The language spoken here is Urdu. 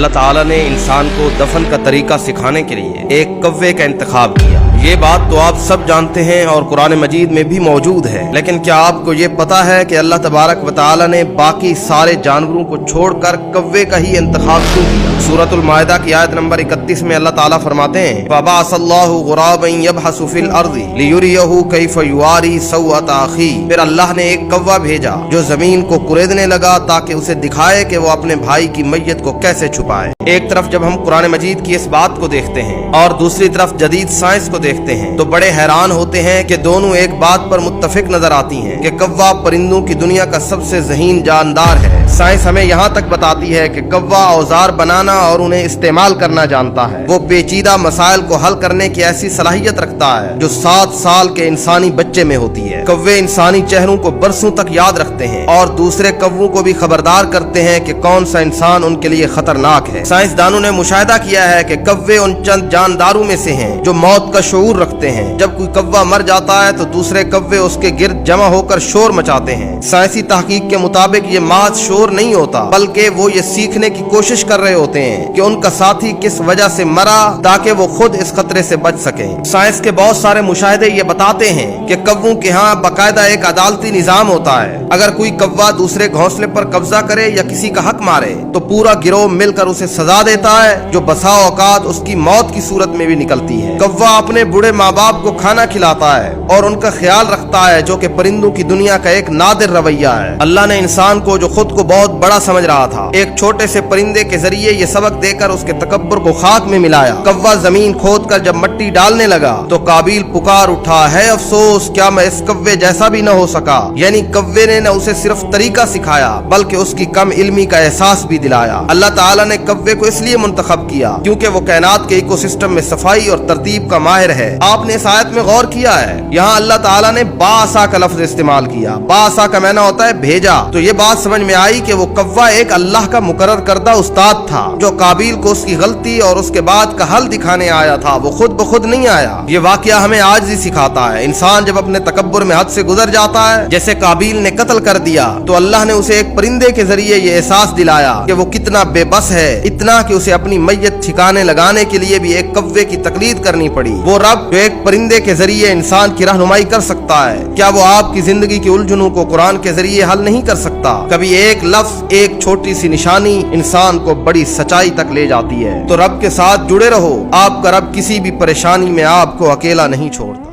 اللہ تعالیٰ نے انسان کو دفن کا طریقہ سکھانے کے لیے ایک کوے کا انتخاب کیا۔ یہ بات تو آپ سب جانتے ہیں اور قرآن مجید میں بھی موجود ہے، لیکن کیا آپ کو یہ پتا ہے کہ اللہ تبارک و تعالیٰ نے باقی سارے جانوروں کو چھوڑ کر کوے کا ہی انتخاب کیوں کیا؟ سورۃ المائدہ کی آیت نمبر 31 میں اللہ تعالیٰ فرماتے ہیں فَبَعَثَ اللَّهُ غُرَابًا يَبْحَثُ فِي الْأَرْضِ لِيُرِيَهُ كَيْفَ يُوَارِي سَوْءَةَ أَخِيهِ۔ پھر اللہ نے ایک کوہ بھیجا جو زمین کو کریدنے لگا تاکہ اسے دکھائے کہ وہ اپنے بھائی کی میت کو کیسے چھپائے۔ ایک طرف جب ہم قرآن مجید کی اس بات کو دیکھتے ہیں اور دوسری طرف جدید سائنس کو دیکھتے ہیں تو بڑے حیران ہوتے ہیں کہ دونوں ایک بات پر متفق نظر آتی ہیں کہ کوہ پرندوں کی دنیا کا سب سے ذہین جاندار ہے۔ سائنس ہمیں یہاں تک بتاتی ہے کہ کوہ اوزار بنانا اور انہیں استعمال کرنا جانتا ہے۔ وہ پیچیدہ مسائل کو حل کرنے کی ایسی صلاحیت رکھتا ہے جو 7 سال کے انسانی بچے میں ہوتی ہے۔ کوے انسانی چہروں کو برسوں تک یاد رکھتے ہیں اور دوسرے کووں کو بھی خبردار کرتے ہیں کہ کون سا انسان ان کے لیے خطرناک ہے۔ سائنسدانوں نے مشاہدہ کیا ہے کہ کوے ان چند جانداروں میں سے ہیں جو موت کا شعور رکھتے ہیں۔ جب کوئی کوہ مر جاتا ہے تو دوسرے کوے اس کے گرد جمع ہو کر شور مچاتے ہیں۔ سائنسی تحقیق کے مطابق یہ محض شور نہیں ہوتا بلکہ وہ یہ سیکھنے کی کوشش کر رہے ہوتے ہیں کہ ان کا ساتھی کس وجہ سے مرا تاکہ وہ خود اس خطرے سے بچ سکیں۔ سائنس کے بہت سارے مشاہدے یہ بتاتے ہیں کہ کووں کے ہاں باقاعدہ ایک عدالتی نظام ہوتا ہے۔ اگر کوئی کوہ دوسرے گھونسلے پر قبضہ کرے یا کسی کا حق مارے تو پورا گروہ مل کر اسے سزا دیتا ہے جو بسا اوقات اس کی موت کی صورت میں بھی نکلتی ہے۔ کوہ اپنے بوڑھے ماں باپ کو کھانا کھلاتا ہے اور ان کا خیال رکھتا ہے جو کہ پرندوں کی دنیا کا ایک نادر رویہ ہے۔ اللہ نے انسان کو جو خود کو بہت بڑا سمجھ رہا تھا ایک چھوٹے سے پرندے کے ذریعے یہ سبق دے کر اس کے تکبر کو خاک میں ملایا۔ کوہ زمین کھود کر جب مٹی ڈالنے لگا تو قابیل پکار اٹھا ہے افسوس کیا میں اس کوے جیسا بھی نہ ہو سکا۔ یعنی کوے نے نہ اسے صرف طریقہ سکھایا بلکہ اس کی کم علمی کا احساس بھی دلایا۔ اللہ تعالیٰ نے کوے کو اس لیے منتخب کیا کیونکہ وہ کائنات کے ایکو سسٹم میں صفائی اور ترتیب کا ماہر ہے۔ آپ نے اس آیت میں غور کیا ہے یہاں اللہ تعالیٰ نے باسا کا لفظ استعمال کیا۔ باسا کا معنی ہوتا ہے بھیجا۔ تو یہ بات سمجھ میں آئی کہ وہ کوہ ایک اللہ کا مقرر کردہ استاد تھا جو قابیل کو اس کی غلطی اور اس کے بعد کا حل دکھانے آیا تھا، وہ خود بخود نہیں آیا۔ یہ واقعہ ہمیں عاجزی سکھاتا ہے۔ انسان جب اپنے تکبر میں حد سے گزر جاتا ہے جیسے قابیل نے قتل کر دیا تو اللہ نے اسے ایک پرندے کے ذریعے یہ احساس دلایا کہ وہ کتنا بے بس ہے، اتنا کہ اسے اپنی میت ٹھکانے لگانے کے لیے بھی ایک کوے کی تقلید کرنی پڑی۔ وہ رب جو ایک پرندے کے ذریعے انسان کی رہنمائی کر سکتا ہے کیا وہ آپ کی زندگی کی الجھنوں کو قرآن کے ذریعے حل نہیں کر سکتا؟ کبھی ایک لفظ، ایک چھوٹی سی نشانی انسان کو بڑی سچائی تک لے جاتی ہے۔ تو رب کے ساتھ جڑے رہو، آپ کا رب کسی بھی پریشانی میں آپ کو اکیلا نہیں چھوڑتا۔